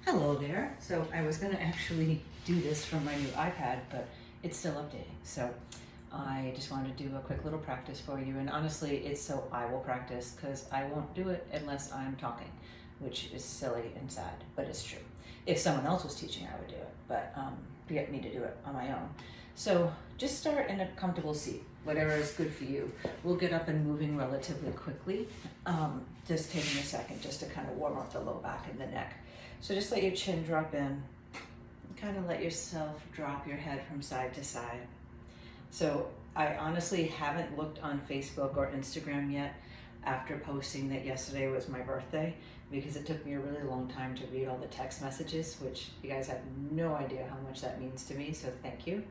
Hello there. So I was going to actually do this from my new iPad, but it's still updating. So I just wanted to do a quick little practice for you. And honestly, it's so I will practice because I won't do it unless I'm talking, which is silly and sad, but it's true. If someone else was teaching, I would do it, but get me to do it on my own. So just start in a comfortable seat, whatever is good for you. We'll get up and moving relatively quickly, just taking a second just to kind of warm up the low back and the neck. So just let your chin drop in, kind of let yourself drop your head from side to side. So I honestly haven't looked on Facebook or Instagram yet after posting that yesterday was my birthday, because it took me a really long time to read all the text messages, which you guys have no idea how much that means to me, so thank you.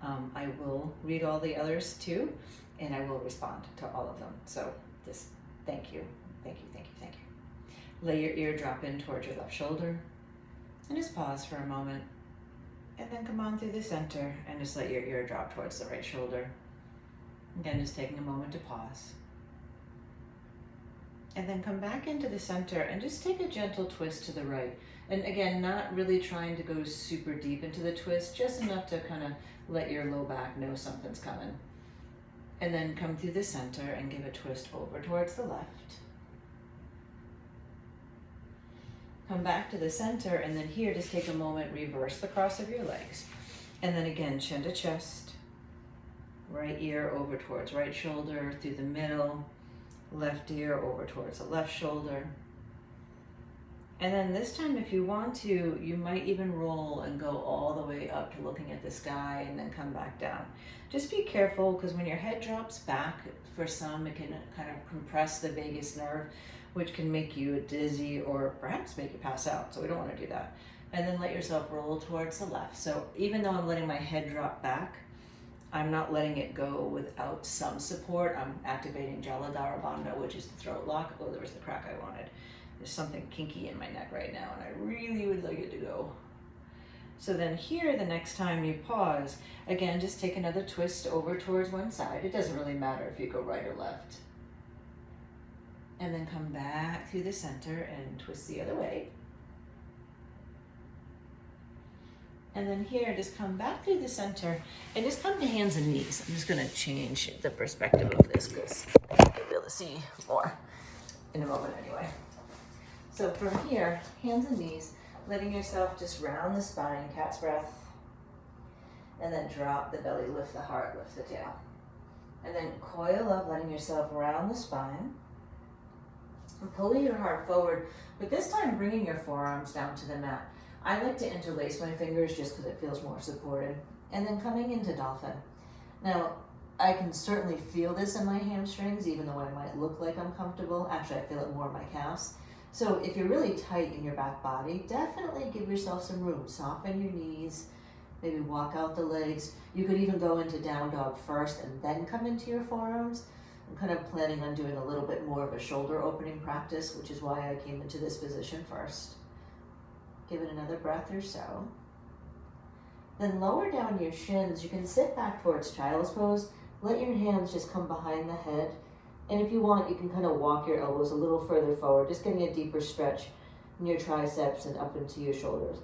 I will read all the others too, and I will respond to all of them. So just thank you, thank you, thank you, thank you. Lay your ear drop in towards your left shoulder, and just pause for a moment, and then come on through the center and just let your ear drop towards the right shoulder. Again, just taking a moment to pause. And then come back into the center and just take a gentle twist to the right. And again, not really trying to go super deep into the twist, just enough to kind of let your low back know something's coming. And then come through the center and give a twist over towards the left. Come back to the center, and then here, just take a moment, reverse the cross of your legs. And then again, chin to chest, right ear over towards right shoulder, through the middle, left ear over towards the left shoulder. And then this time, if you want to, you might even roll and go all the way up to looking at the sky and then come back down. Just be careful, because when your head drops back, for some, it can kind of compress the vagus nerve, which can make you dizzy or perhaps make you pass out. So we don't want to do that. And then let yourself roll towards the left. So even though I'm letting my head drop back, I'm not letting it go without some support. I'm activating Jaladhara Bandha, which is the throat lock. Oh, there was the crack I wanted. There's something kinky in my neck right now, and I really would like it to go. So then here, the next time you pause, again, just take another twist over towards one side. It doesn't really matter if you go right or left. And then come back through the center and twist the other way. And then here, just come back through the center and just come to hands and knees. I'm just gonna change the perspective of this because you'll be able to see more in a moment anyway. So from here, hands and knees, letting yourself just round the spine, cat's breath, and then drop the belly, lift the heart, lift the tail. And then coil up, letting yourself round the spine, and pull your heart forward, but this time bringing your forearms down to the mat. I like to interlace my fingers just because it feels more supported. And then coming into dolphin. Now, I can certainly feel this in my hamstrings, even though I might look like I'm comfortable. Actually, I feel it more in my calves. So if you're really tight in your back body, definitely give yourself some room. Soften your knees, maybe walk out the legs. You could even go into down dog first and then come into your forearms. I'm kind of planning on doing a little bit more of a shoulder opening practice, which is why I came into this position first. Give it another breath or so. Then lower down your shins. You can sit back towards child's pose. Let your hands just come behind the head. And if you want, you can kind of walk your elbows a little further forward, just getting a deeper stretch in your triceps and up into your shoulders.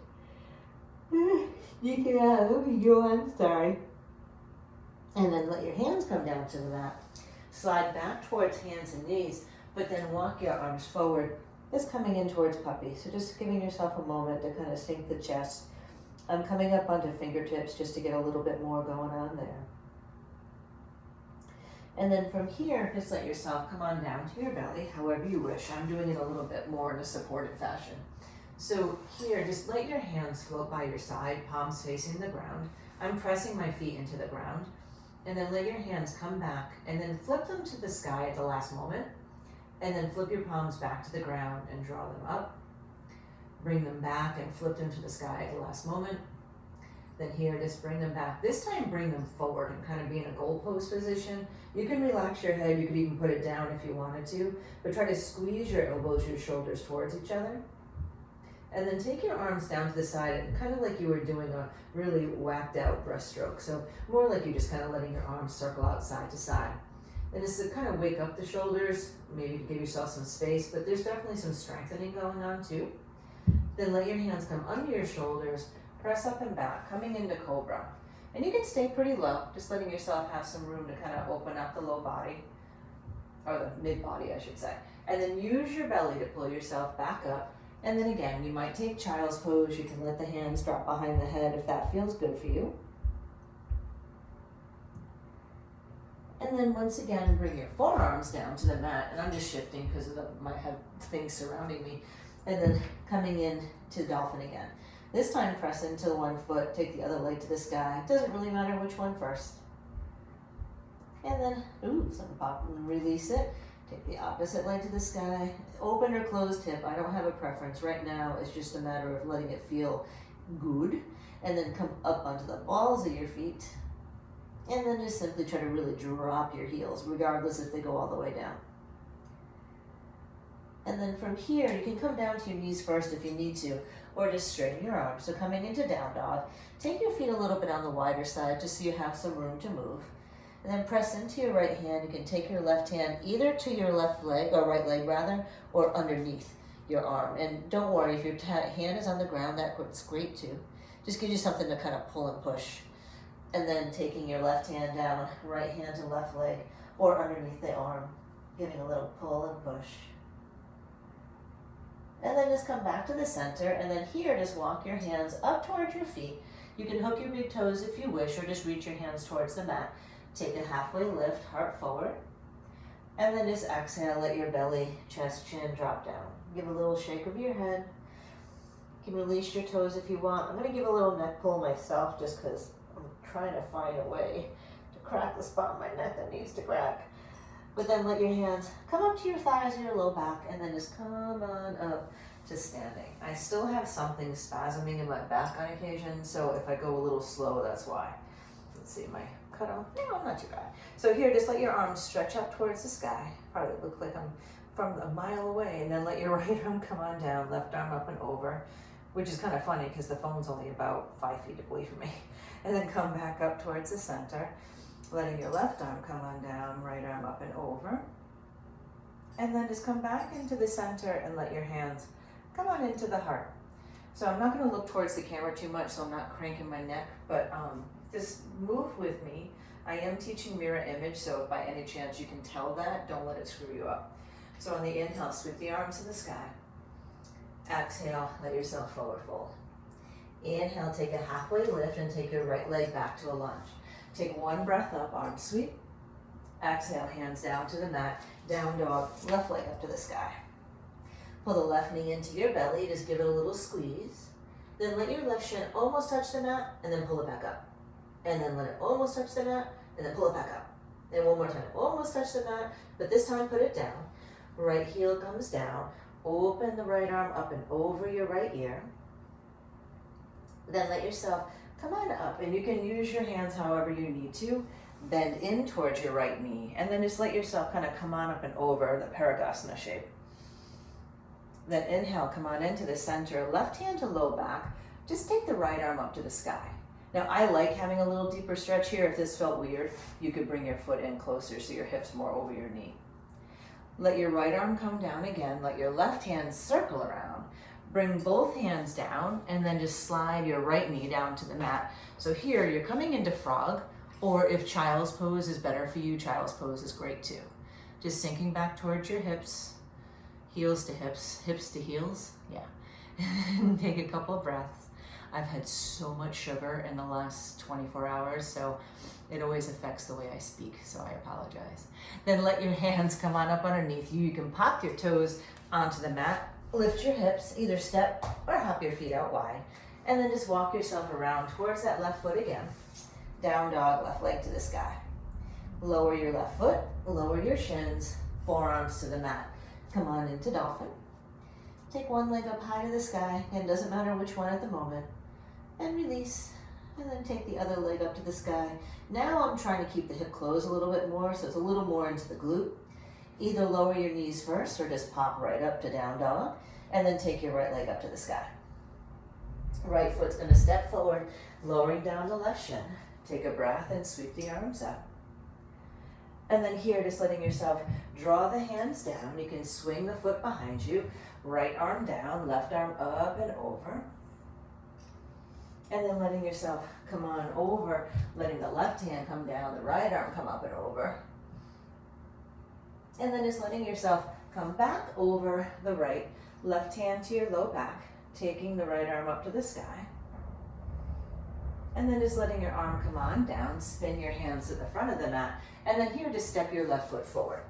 You can yawn, sorry. And then let your hands come down to the mat. Slide back towards hands and knees, but then walk your arms forward, just coming in towards puppy. So just giving yourself a moment to kind of sink the chest. I'm coming up onto fingertips just to get a little bit more going on there. And then from here, just let yourself come on down to your belly, however you wish. I'm doing it a little bit more in a supported fashion. So here, just let your hands float by your side, palms facing the ground. I'm pressing my feet into the ground. And then let your hands come back and then flip them to the sky at the last moment. And then flip your palms back to the ground and draw them up. Bring them back and flip them to the sky at the last moment. Then here, just bring them back. This time, bring them forward and kind of be in a goal pose position. You can relax your head. You could even put it down if you wanted to, but try to squeeze your elbows, your shoulders towards each other. And then take your arms down to the side, and kind of like you were doing a really whacked out breaststroke. So more like you're just kind of letting your arms circle out side to side. And just to kind of wake up the shoulders, maybe to give yourself some space, but there's definitely some strengthening going on too. Then let your hands come under your shoulders, press up and back, coming into cobra. And you can stay pretty low, just letting yourself have some room to kind of open up the low body, or the mid body, I should say. And then use your belly to pull yourself back up. And then again, you might take child's pose. You can let the hands drop behind the head if that feels good for you. And then once again, bring your forearms down to the mat. And I'm just shifting because I have things surrounding me. And then coming in to dolphin again. This time press into one foot, take the other leg to the sky. It doesn't really matter which one first. And then, something pop, and release it. Take the opposite leg to the sky. Open or closed hip, I don't have a preference. Right now, it's just a matter of letting it feel good. And then come up onto the balls of your feet. And then just simply try to really drop your heels, regardless if they go all the way down. And then from here, you can come down to your knees first if you need to, or just straighten your arms. So coming into down dog, take your feet a little bit on the wider side just so you have some room to move. And then press into your right hand. You can take your left hand either to your left leg, or right leg rather, or underneath your arm. And don't worry, if your hand is on the ground, that's great too. Just gives you something to kind of pull and push. And then taking your left hand down, right hand to left leg, or underneath the arm, giving a little pull and push. And then just come back to the center, and then here, just walk your hands up towards your feet. You can hook your big toes if you wish, or just reach your hands towards the mat. Take a halfway lift, heart forward. And then just exhale, let your belly, chest, chin drop down. Give a little shake of your head. You can release your toes if you want. I'm gonna give a little neck pull myself just because I'm trying to find a way to crack the spot in my neck that needs to crack. But then let your hands come up to your thighs or your low back, and then just come on up to standing. I still have something spasming in my back on occasion, so if I go a little slow, that's why. Let's see, my cut off. No, not too bad. So here, just let your arms stretch up towards the sky. Probably look like I'm from a mile away, and then let your right arm come on down, left arm up and over, which is kind of funny because the phone's only about 5 feet away from me. And then come back up towards the center. Letting your left arm come on down, right arm up and over. And then just come back into the center and let your hands come on into the heart. So I'm not going to look towards the camera too much, so I'm not cranking my neck, but just move with me. I am teaching mirror image, so if by any chance you can tell that, don't let it screw you up. So on the inhale, sweep the arms to the sky. Exhale, let yourself forward fold. Inhale, take a halfway lift and take your right leg back to a lunge. Take one breath up, arms sweep. Exhale, hands down to the mat. Down dog, left leg up to the sky. Pull the left knee into your belly, just give it a little squeeze. Then let your left shin almost touch the mat, and then pull it back up. And then let it almost touch the mat, and then pull it back up. And one more time, almost touch the mat, but this time put it down. Right heel comes down. Open the right arm up and over your right ear. Then let yourself come on up, and you can use your hands however you need to. Bend in towards your right knee, and then just let yourself kind of come on up and over the Parigasana shape. Then inhale, come on into the center, left hand to low back. Just take the right arm up to the sky. Now I like having a little deeper stretch here. If this felt weird, you could bring your foot in closer so your hip's more over your knee. Let your right arm come down again. Let your left hand circle around. Bring both hands down, and then just slide your right knee down to the mat. So here you're coming into frog, or if child's pose is better for you, child's pose is great too. Just sinking back towards your hips, heels to hips, hips to heels, yeah. And take a couple of breaths. I've had so much sugar in the last 24 hours, so it always affects the way I speak, so I apologize. Then let your hands come on up underneath you. You can pop your toes onto the mat. Lift your hips, either step or hop your feet out wide, and then just walk yourself around towards that left foot again. Down dog, left leg to the sky. Lower your left foot, lower your shins, forearms to the mat. Come on into dolphin. Take one leg up high to the sky, and it doesn't matter which one at the moment, and release. And then take the other leg up to the sky. Now I'm trying to keep the hip closed a little bit more, so it's a little more into the glute. Either lower your knees first or just pop right up to down dog, and then take your right leg up to the sky. Right foot's gonna step forward, lowering down the left shin. Take a breath and sweep the arms up. And then here, just letting yourself draw the hands down. You can swing the foot behind you, right arm down, left arm up and over. And then letting yourself come on over, letting the left hand come down, the right arm come up and over. And then just letting yourself come back over the right, left hand to your low back, taking the right arm up to the sky. And then just letting your arm come on down, spin your hands to the front of the mat, and then here just step your left foot forward.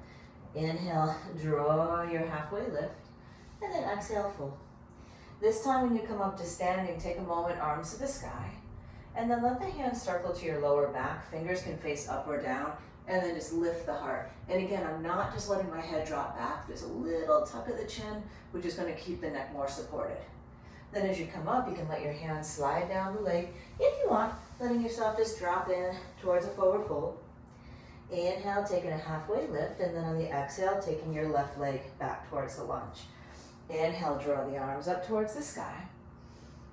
Inhale, draw your halfway lift, and then exhale, fold. This time when you come up to standing, take a moment, arms to the sky, and then let the hands circle to your lower back. Fingers can face up or down, and then just lift the heart. And again, I'm not just letting my head drop back. There's a little tuck of the chin, which is going to keep the neck more supported. Then as you come up, you can let your hands slide down the leg. If you want, letting yourself just drop in towards a forward fold. Inhale, taking a halfway lift, and then on the exhale, taking your left leg back towards the lunge. Inhale, draw the arms up towards the sky.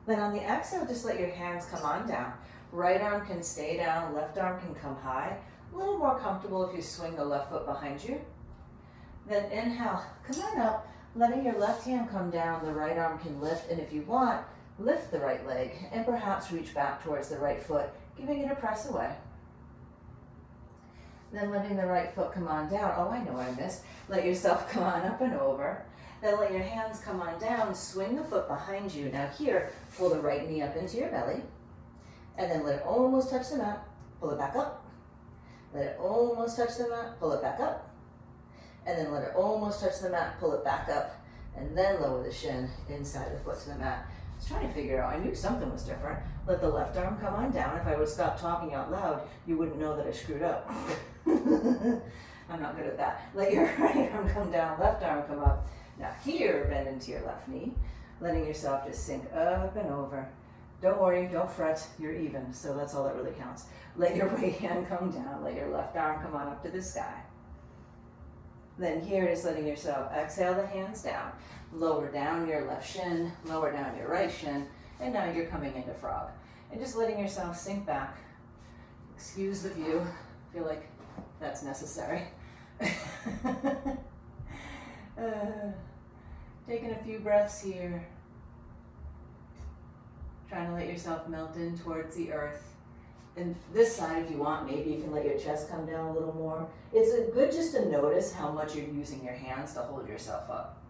Then on the exhale, just let your hands come on down. Right arm can stay down, left arm can come high. A little more comfortable if you swing the left foot behind you. Then inhale, come on up, letting your left hand come down, the right arm can lift, and if you want, lift the right leg and perhaps reach back towards the right foot, giving it a press away. Then letting the right foot come on down. Oh, I know I missed. Let yourself come on up and over. Then let your hands come on down, swing the foot behind you. Now here, pull the right knee up into your belly, and then let it almost touch the mat, pull it back up. Let it almost touch the mat, pull it back up. And then let it almost touch the mat, pull it back up, and then lower the shin inside the foot to the mat. I was trying to figure out, I knew something was different. Let the left arm come on down. If I would stop talking out loud, you wouldn't know that I screwed up. I'm not good at that. Let your right arm come down, left arm come up. Now here, bend into your left knee, letting yourself just sink up and over. Don't worry, don't fret, you're even, so that's all that really counts. Let your right hand come down, let your left arm come on up to the sky. Then here, just letting yourself exhale the hands down, lower down your left shin, lower down your right shin, and now you're coming into frog. And just letting yourself sink back. Excuse the view, I feel like that's necessary. Taking a few breaths here. Trying to let yourself melt in towards the earth. And this side, if you want, maybe you can let your chest come down a little more. It's good just to notice how much you're using your hands to hold yourself up.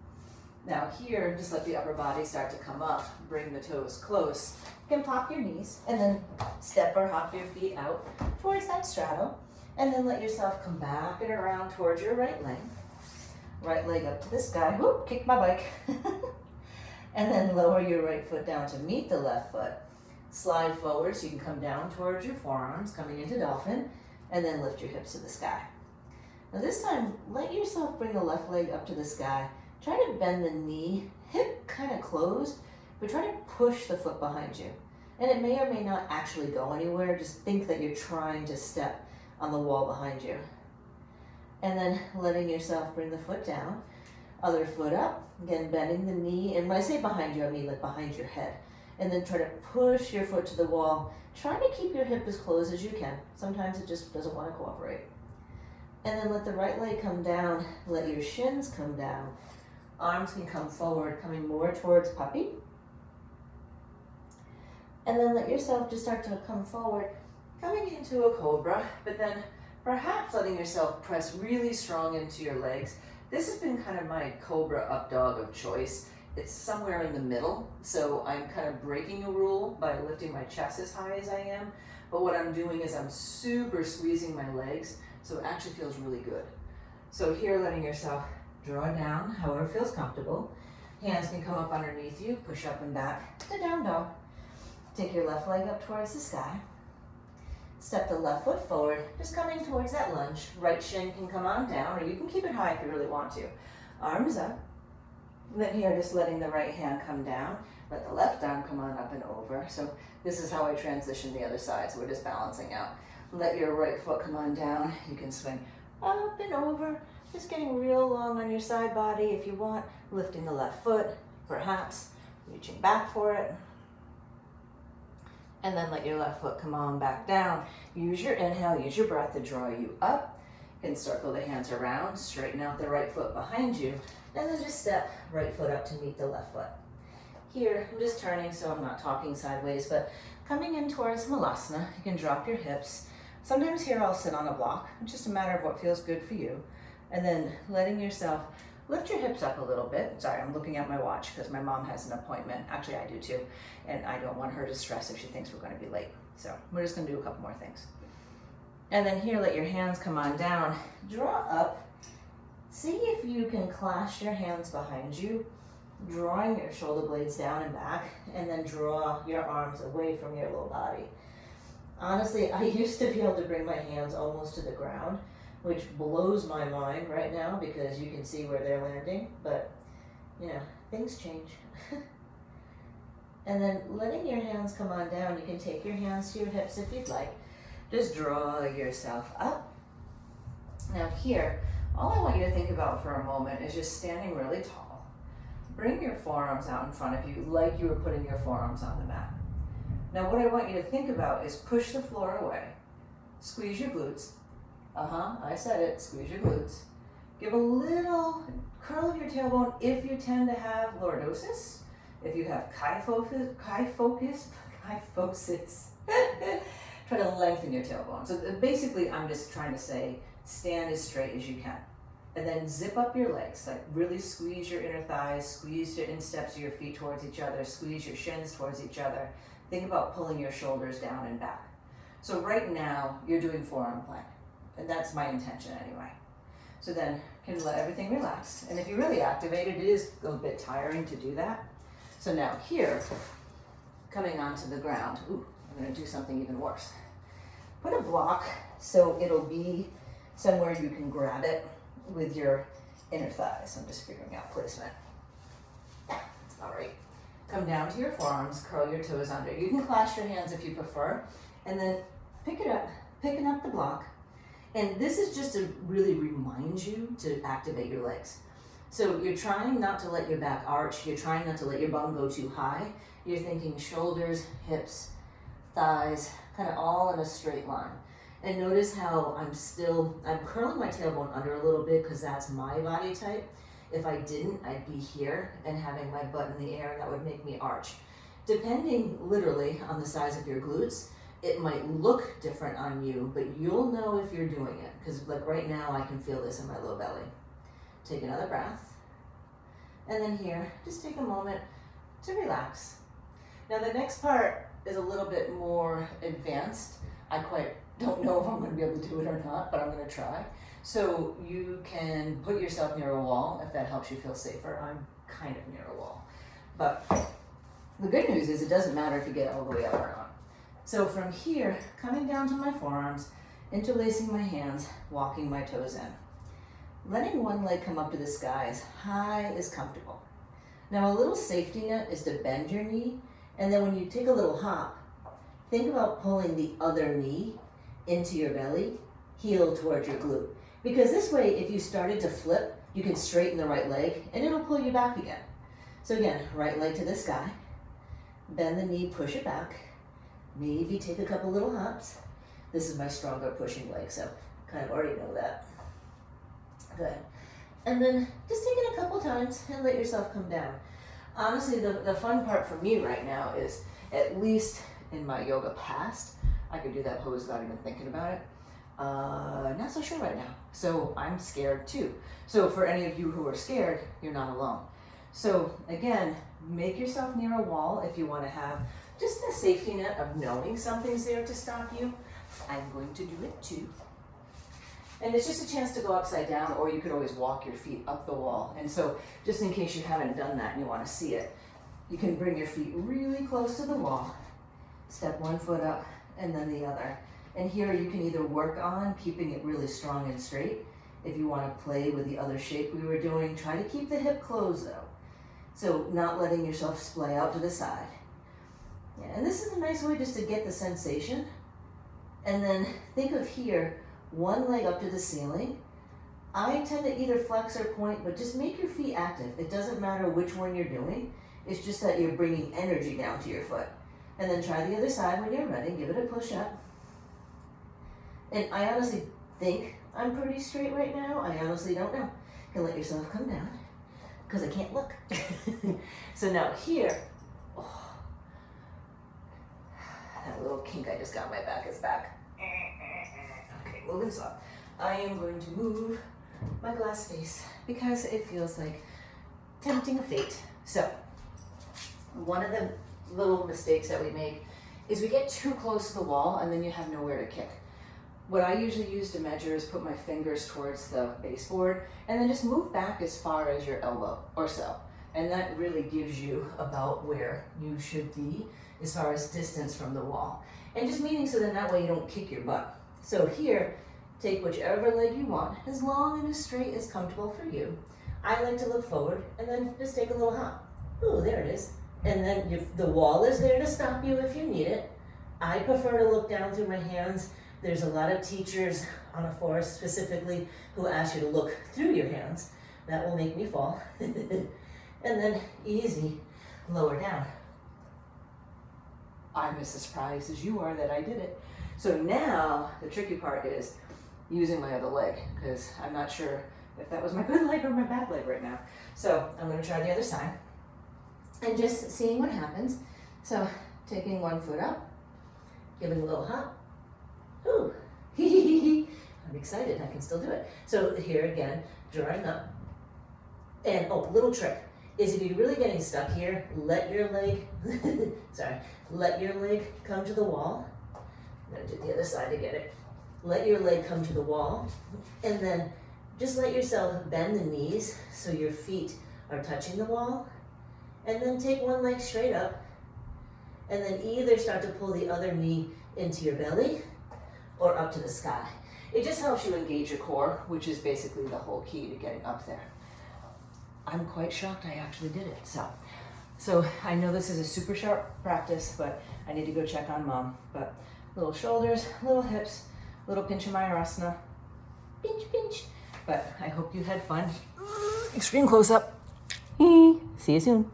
Now here, just let the upper body start to come up. Bring the toes close. You can pop your knees and then step or hop your feet out towards that straddle. And then let yourself come back and around towards your right leg. Right leg up to the sky. Whoop, kick my bike. And then lower your right foot down to meet the left foot. Slide forward so you can come down towards your forearms, coming into dolphin, and then lift your hips to the sky. Now this time, let yourself bring the left leg up to the sky. Try to bend the knee, hip kind of closed, but try to push the foot behind you. And it may or may not actually go anywhere. Just think that you're trying to step on the wall behind you. And then letting yourself bring the foot down, other foot up, again bending the knee, and when I say behind you, I mean like behind your head. And then try to push your foot to the wall. Try to keep your hip as closed as you can. Sometimes it just doesn't want to cooperate. And then let the right leg come down, let your shins come down. Arms can come forward, coming more towards puppy. And then let yourself just start to come forward, coming into a cobra, but then perhaps letting yourself press really strong into your legs. This has been kind of my cobra up dog of choice. It's somewhere in the middle, so I'm kind of breaking a rule by lifting my chest as high as I am, but what I'm doing is I'm super squeezing my legs, so it actually feels really good. So here, letting yourself draw down, however feels comfortable. Hands can come up underneath you, push up and back to down dog. Take your left leg up towards the sky. Step the left foot forward, just coming towards that lunge. Right shin can come on down, or you can keep it high if you really want to. Arms up. Then here, just letting the right hand come down. Let the left arm come on up and over. So this is how I transition the other side, so we're just balancing out. Let your right foot come on down. You can swing up and over, just getting real long on your side body if you want. Lifting the left foot, perhaps reaching back for it. And then let your left foot come on back down. Use your inhale, use your breath to draw you up. You can circle the hands around, straighten out the right foot behind you, and then just step right foot up to meet the left foot. Here, I'm just turning so I'm not talking sideways, but coming in towards Malasana, you can drop your hips. Sometimes here I'll sit on a block. It's just a matter of what feels good for you. And then letting yourself lift your hips up a little bit. Sorry, I'm looking at my watch because my mom has an appointment. Actually, I do too. And I don't want her to stress if she thinks we're going to be late. So we're just going to do a couple more things. And then here, let your hands come on down. Draw up. See if you can clasp your hands behind you, drawing your shoulder blades down and back, and then draw your arms away from your low body. Honestly, I used to be able to bring my hands almost to the ground, which blows my mind right now because you can see where they're landing, but you know, things change. And then letting your hands come on down, you can take your hands to your hips if you'd like. Just draw yourself up. Now here, all I want you to think about for a moment is just standing really tall. Bring your forearms out in front of you like you were putting your forearms on the mat. Now what I want you to think about is push the floor away, squeeze your glutes. I said it, squeeze your glutes. Give a little curl of your tailbone if you tend to have lordosis. If you have kyphosis, try to lengthen your tailbone. So basically I'm just trying to say, stand as straight as you can. And then zip up your legs, like really squeeze your inner thighs, squeeze your insteps of your feet towards each other, squeeze your shins towards each other. Think about pulling your shoulders down and back. So right now, you're doing forearm plank. And that's my intention anyway. So then you can let everything relax. And if you really activate it, it is a bit tiring to do that. So now here, coming onto the ground, I'm gonna do something even worse. Put a block so it'll be somewhere you can grab it with your inner thighs. I'm just figuring out placement. Yeah, that's about right. Come down to your forearms, curl your toes under. You can clasp your hands if you prefer, and then pick it up, picking up the block. And this is just to really remind you to activate your legs. So you're trying not to let your back arch, you're trying not to let your bum go too high. You're thinking shoulders, hips, thighs, kind of all in a straight line. And notice how I'm curling my tailbone under a little bit because that's my body type. If I didn't, I'd be here and having my butt in the air, and that would make me arch. Depending literally on the size of your glutes, it might look different on you, but you'll know if you're doing it. Because like right now, I can feel this in my low belly. Take another breath. And then here, just take a moment to relax. Now the next part is a little bit more advanced. I quite don't know if I'm going to be able to do it or not, but I'm going to try. So you can put yourself near a wall if that helps you feel safer. I'm kind of near a wall. But the good news is it doesn't matter if you get all the way up or not. So from here, coming down to my forearms, interlacing my hands, walking my toes in. Letting one leg come up to the sky as high as comfortable. Now a little safety net is to bend your knee, and then when you take a little hop, think about pulling the other knee into your belly, heel towards your glute. Because this way, if you started to flip, you can straighten the right leg and it'll pull you back again. So again, right leg to the sky, bend the knee, push it back, maybe take a couple little hops. This is my stronger pushing leg, so kind of already know that. Good. And then just take it a couple times and let yourself come down. Honestly, the fun part for me right now is, at least in my yoga past, I could do that pose without even thinking about it. Not so sure right now. So I'm scared too. So for any of you who are scared, you're not alone. So again, make yourself near a wall if you want to have just a safety net of knowing something's there to stop you. I'm going to do it too. And it's just a chance to go upside down, or you could always walk your feet up the wall. And so just in case you haven't done that and you want to see it, you can bring your feet really close to the wall, step one foot up and then the other. And here you can either work on keeping it really strong and straight. If you want to play with the other shape we were doing, try to keep the hip closed though. So not letting yourself splay out to the side. Yeah, and this is a nice way just to get the sensation. And then think of here, one leg up to the ceiling. I tend to either flex or point, but just make your feet active. It doesn't matter which one you're doing. It's just that you're bringing energy down to your foot. And then try the other side when you're ready. Give it a push up. And I honestly think I'm pretty straight right now? I honestly don't know. You can let yourself come down because I can't look. So now here, oh, that little kink I just got in my back is back. Okay, moving slow. I am going to move my glass face because it feels like tempting fate. So one of the little mistakes that we make is we get too close to the wall and then you have nowhere to kick. What I usually use to measure is put my fingers towards the baseboard and then just move back as far as your elbow or so. And that really gives you about where you should be as far as distance from the wall. And just meaning so then that way you don't kick your butt. So here, take whichever leg you want, as long and as straight as comfortable for you. I like to look forward and then just take a little hop. Ooh, there it is. And then if the wall is there to stop you if you need it. I prefer to look down through my hands. There's a lot of teachers on a forest specifically who ask you to look through your hands. That will make me fall. And then easy, lower down. I'm as surprised as you are that I did it. So now the tricky part is using my other leg because I'm not sure if that was my good leg or my bad leg right now. So I'm going to try the other side and just seeing what happens. So taking one foot up, giving a little hop. Ooh, I'm excited, I can still do it. So here again, drawing up. And oh, little trick is if you're really getting stuck here, let your leg, let your leg come to the wall. I'm gonna do the other side to get it. Let your leg come to the wall and then just let yourself bend the knees so your feet are touching the wall. And then take one leg straight up and then either start to pull the other knee into your belly or up to the sky. It just helps you engage your core, which is basically the whole key to getting up there. I'm quite shocked I actually did it. So I know this is a super sharp practice, but I need to go check on mom. But little shoulders, little hips, little pinch of Mayurasana. Pinch, pinch. But I hope you had fun. Extreme close up. See you soon.